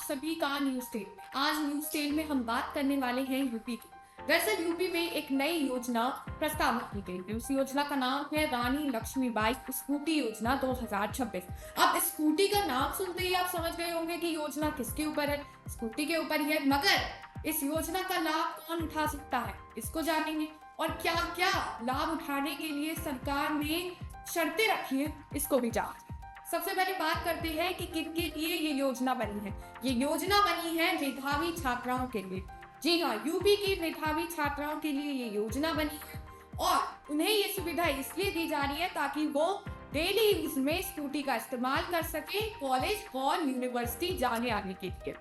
सभी का news tell में। आज न्यूज टेल में हम बात करने वाले हैं यूपी की। दरअसल यूपी में एक नई योजना प्रस्तावित की गई है। उस योजना का नाम है रानी लक्ष्मीबाई स्कूटी योजना 2026। अब स्कूटी का नाम सुनते ही आप समझ गए होंगे कि योजना किसके ऊपर है, स्कूटी के ऊपर ही है। मगर इस योजना का लाभ कौन उठा सकता है, इसको जानेंगे। और क्या क्या लाभ उठाने के लिए सरकार ने शर्तें रखी है, इसको भी जान। सबसे पहले बात करते हैं कि किनके लिए ये योजना बनी है। ये योजना बनी है मेधावी छात्राओं के लिए। जी हाँ, यूपी की मेधावी छात्राओं के लिए ये योजना बनी है और उन्हें ये सुविधा इसलिए दी जा रही है ताकि वो डेली यूज में स्कूटी का इस्तेमाल कर सके कॉलेज और यूनिवर्सिटी जाने आने के लिए।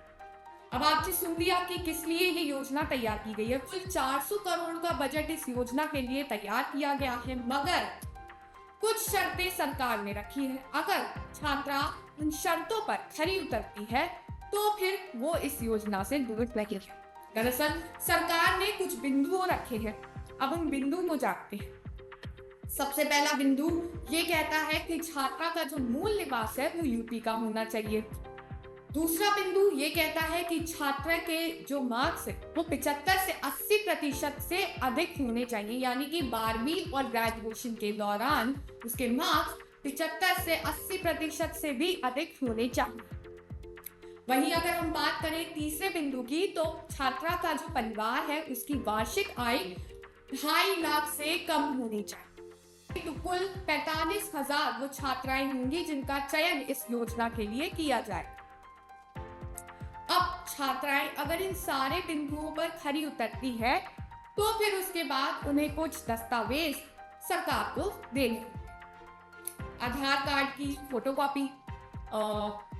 अब आपने सुन लिया कि किस लिए ये योजना तैयार की गई है। कुल 400 करोड़ का बजट इस योजना के लिए तैयार किया गया है, मगर कुछ शर्तें सरकार ने रखी है। अगर छात्रा उन शर्तों पर खरी उतरती है तो फिर वो इस योजना से दूर नहीं है। दरअसल सरकार ने कुछ बिंदु रखे हैं, अब उन बिंदु को जानते हैं। सबसे पहला बिंदु ये कहता है कि छात्रा का जो मूल निवास है वो यूपी का होना चाहिए। दूसरा बिंदु ये कहता है कि छात्र के जो मार्क्स है वो 75 से 80% से अधिक होने चाहिए, यानी कि 12वीं और ग्रेजुएशन के दौरान उसके मार्क्स 75 से 80% से भी अधिक होने चाहिए। वहीं अगर हम बात करें तीसरे बिंदु की, तो छात्रा का जो परिवार है उसकी वार्षिक आय 2.5 लाख से कम होनी चाहिए। तो कुल 45,000 वो छात्राएं होंगी जिनका चयन इस योजना के लिए किया जाए। अब छात्राएं अगर इन सारे बिंदुओं पर खरी उतरती है तो फिर उसके बाद उन्हें कुछ दस्तावेज सरकार को देने, आधार कार्ड की फोटोकॉपी,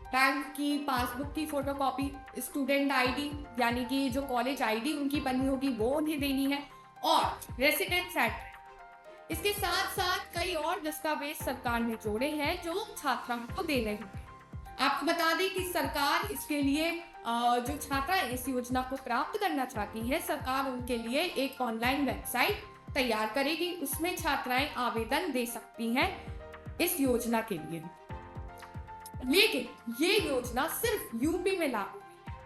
बैंक की पासबुक की फोटोकॉपी, स्टूडेंट आईडी यानी कि जो कॉलेज आईडी उनकी बनी होगी वो उन्हें देनी है, और रेसिडेंट सर्टिफिकेट। इसके साथ साथ कई और दस्तावेज सरकार ने जोड़े हैं जो छात्राओं को देने होंगे। आपको बता दें कि सरकार इसके लिए जो छात्रा इस योजना को प्राप्त करना चाहती है, सरकार उनके लिए एक ऑनलाइन वेबसाइट तैयार करेगी। उसमें छात्राएं आवेदन दे सकती हैं इस योजना के लिए। लेकिन ये योजना सिर्फ यूपी में लागू है,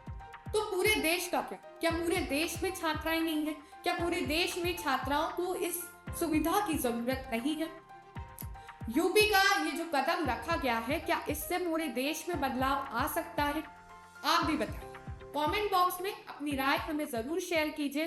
तो पूरे देश का क्या पूरे देश में छात्राएं नहीं है? क्या पूरे देश में छात्राओं को इस सुविधा की जरूरत नहीं है? यूपी का ये जो कदम रखा गया है, क्या इससे पूरे देश में बदलाव आ सकता है? आप भी बताइए। कमेंट बॉक्स में अपनी राय हमें जरूर शेयर कीजिए।